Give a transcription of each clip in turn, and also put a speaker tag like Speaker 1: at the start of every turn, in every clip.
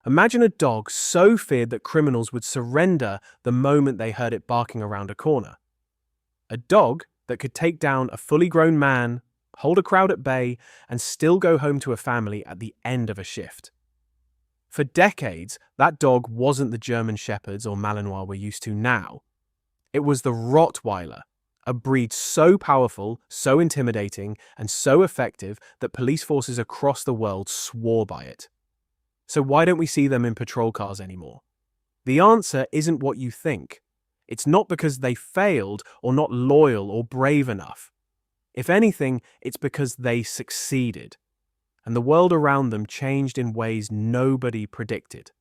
Speaker 1: Imagine a dog so feared that criminals would surrender the moment they heard it barking around a corner. A dog that could take down a fully grown man, hold a crowd at bay, and still go home to a family at the end of a shift. For decades, that dog wasn't the German Shepherds or Malinois we're used to now. It was the Rottweiler, a breed so powerful, so intimidating, and so effective that police forces across the world swore by it. So why don't we see them in patrol cars anymore? The answer isn't what you think. It's not because they failed or not loyal or brave enough. If anything, it's because they succeeded, and the world around them changed in ways nobody predicted.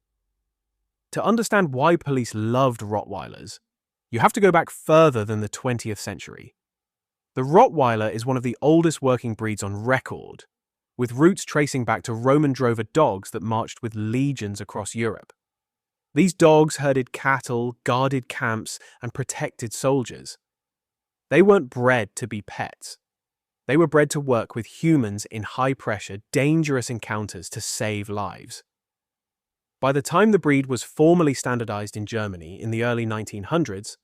Speaker 1: To understand why police loved Rottweilers, you have to go back further than the 20th century. The Rottweiler is one of the oldest working breeds on record, with roots tracing back to Roman drover dogs that marched with legions across Europe. These dogs herded cattle, guarded camps, and protected soldiers. They weren't bred to be pets. They were bred to work with humans in high-pressure, dangerous encounters to save lives. By the time the breed was formally standardized in Germany in the early 1900s,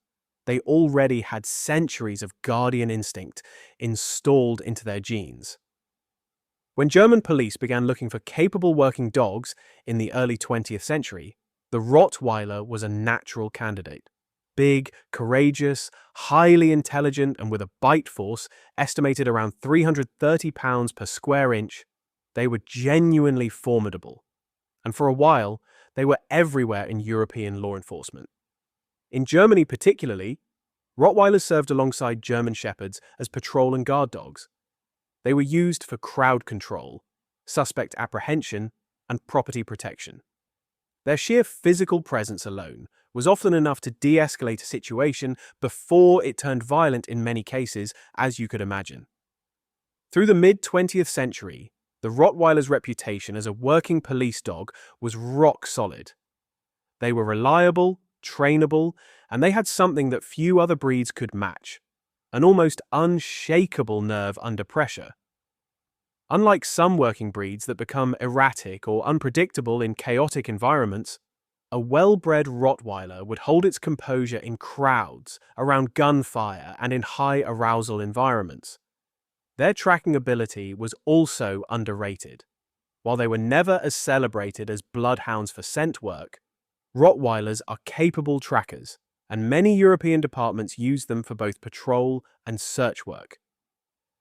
Speaker 1: they already had centuries of guardian instinct installed into their genes. When German police began looking for capable working dogs in the early 20th century, the Rottweiler was a natural candidate. Big, courageous, highly intelligent, and with a bite force estimated around 330 pounds per square inch, they were genuinely formidable. And for a while, they were everywhere in European law enforcement. In Germany particularly, Rottweilers served alongside German Shepherds as patrol and guard dogs. They were used for crowd control, suspect apprehension, and property protection. Their sheer physical presence alone was often enough to de-escalate a situation before it turned violent in many cases, as you could imagine. Through the mid-20th century, the Rottweiler's reputation as a working police dog was rock solid. They were reliable, trainable, and they had something that few other breeds could match: an almost unshakable nerve under pressure. Unlike some working breeds that become erratic or unpredictable in chaotic environments, a well-bred Rottweiler would hold its composure in crowds, around gunfire, and in high-arousal environments. Their tracking ability was also underrated. While they were never as celebrated as bloodhounds for scent work, Rottweilers are capable trackers, and many European departments use them for both patrol and search work.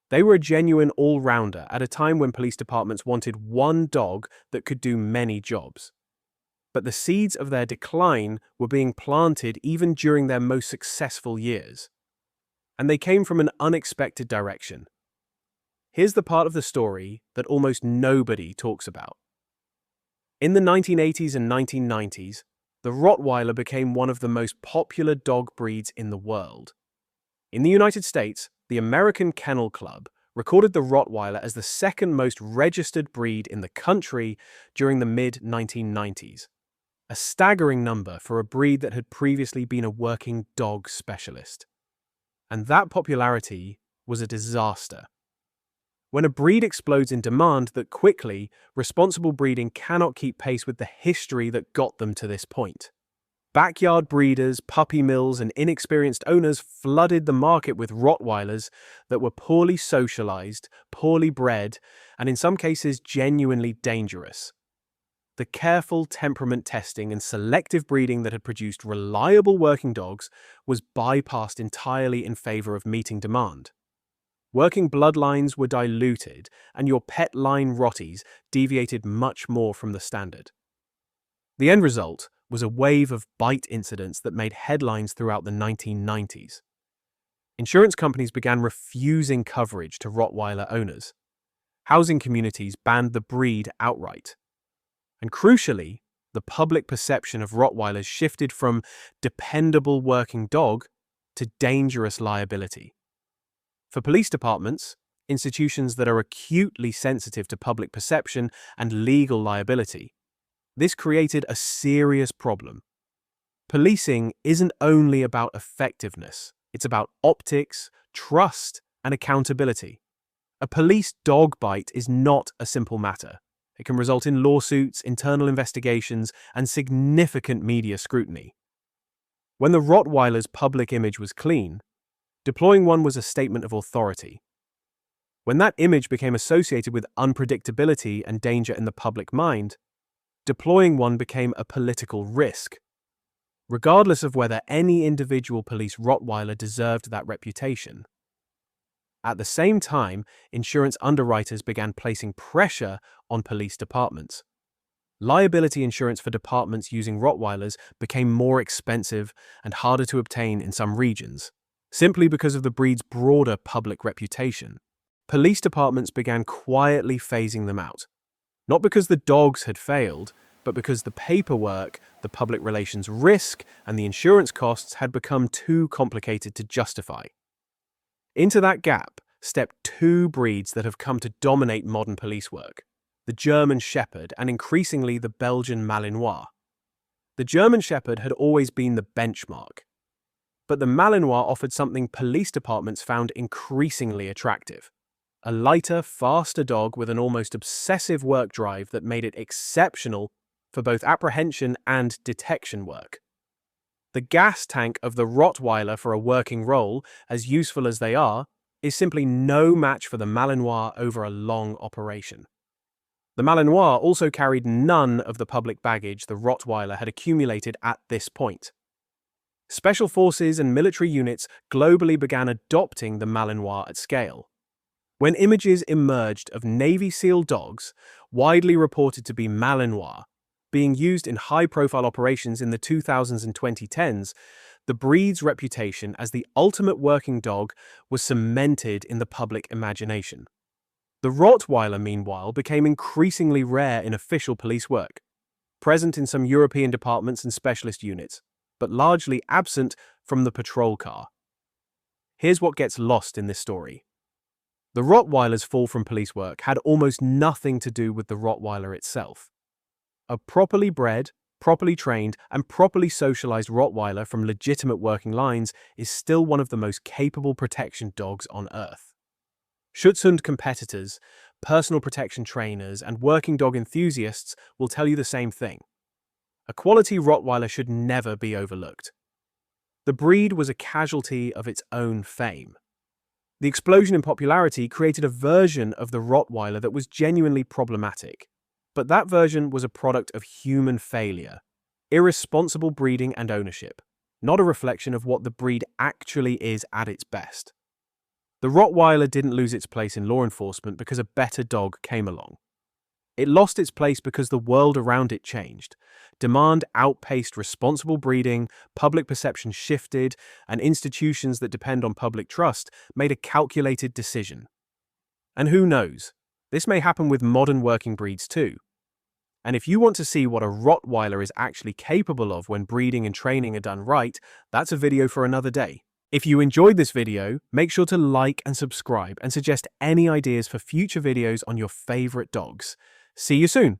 Speaker 1: They were a genuine all-rounder at a time when police departments wanted one dog that could do many jobs. But the seeds of their decline were being planted even during their most successful years. And they came from an unexpected direction. Here's the part of the story that almost nobody talks about. In the 1980s and 1990s, the Rottweiler became one of the most popular dog breeds in the world. In the United States, the American Kennel Club recorded the Rottweiler as the second most registered breed in the country during the mid-1990s, a staggering number for a breed that had previously been a working dog specialist. And that popularity was a disaster. When a breed explodes in demand that quickly, responsible breeding cannot keep pace with the history that got them to this point. Backyard breeders, puppy mills, and inexperienced owners flooded the market with Rottweilers that were poorly socialized, poorly bred, and in some cases genuinely dangerous. The careful temperament testing and selective breeding that had produced reliable working dogs was bypassed entirely in favor of meeting demand. Working bloodlines were diluted, and your pet line Rotties deviated much more from the standard. The end result was a wave of bite incidents that made headlines throughout the 1990s. Insurance companies began refusing coverage to Rottweiler owners. Housing communities banned the breed outright. And crucially, the public perception of Rottweilers shifted from dependable working dog to dangerous liability. For police departments, institutions that are acutely sensitive to public perception and legal liability, this created a serious problem. Policing isn't only about effectiveness, it's about optics, trust, and accountability. A police dog bite is not a simple matter. It can result in lawsuits, internal investigations, and significant media scrutiny. When the Rottweiler's public image was clean, deploying one was a statement of authority. When that image became associated with unpredictability and danger in the public mind, deploying one became a political risk. Regardless of whether any individual police Rottweiler deserved that reputation. At the same time, insurance underwriters began placing pressure on police departments. Liability insurance for departments using Rottweilers became more expensive and harder to obtain in some regions, simply because of the breed's broader public reputation. Police departments began quietly phasing them out, not because the dogs had failed, but because the paperwork, the public relations risk, and the insurance costs had become too complicated to justify. Into that gap stepped two breeds that have come to dominate modern police work: the German Shepherd and increasingly the Belgian Malinois. The German Shepherd had always been the benchmark, but the Malinois offered something police departments found increasingly attractive: a lighter, faster dog with an almost obsessive work drive that made it exceptional for both apprehension and detection work. The gas tank of the Rottweiler for a working role, as useful as they are, is simply no match for the Malinois over a long operation. The Malinois also carried none of the public baggage the Rottweiler had accumulated at this point. Special forces and military units globally began adopting the Malinois at scale. When images emerged of Navy SEAL dogs, widely reported to be Malinois, being used in high-profile operations in the 2000s and 2010s, the breed's reputation as the ultimate working dog was cemented in the public imagination. The Rottweiler, meanwhile, became increasingly rare in official police work, present in some European departments and specialist units, but largely absent from the patrol car. Here's what gets lost in this story. The Rottweiler's fall from police work had almost nothing to do with the Rottweiler itself. A properly bred, properly trained, and properly socialized Rottweiler from legitimate working lines is still one of the most capable protection dogs on Earth. Schutzhund competitors, personal protection trainers, and working dog enthusiasts will tell you the same thing. A quality Rottweiler should never be overlooked. The breed was a casualty of its own fame. The explosion in popularity created a version of the Rottweiler that was genuinely problematic. But that version was a product of human failure, irresponsible breeding and ownership, not a reflection of what the breed actually is at its best. The Rottweiler didn't lose its place in law enforcement because a better dog came along. It lost its place because the world around it changed. Demand outpaced responsible breeding, public perception shifted, and institutions that depend on public trust made a calculated decision. And who knows? This may happen with modern working breeds too. And if you want to see what a Rottweiler is actually capable of when breeding and training are done right, that's a video for another day. If you enjoyed this video, make sure to like and subscribe and suggest any ideas for future videos on your favorite dogs. See you soon!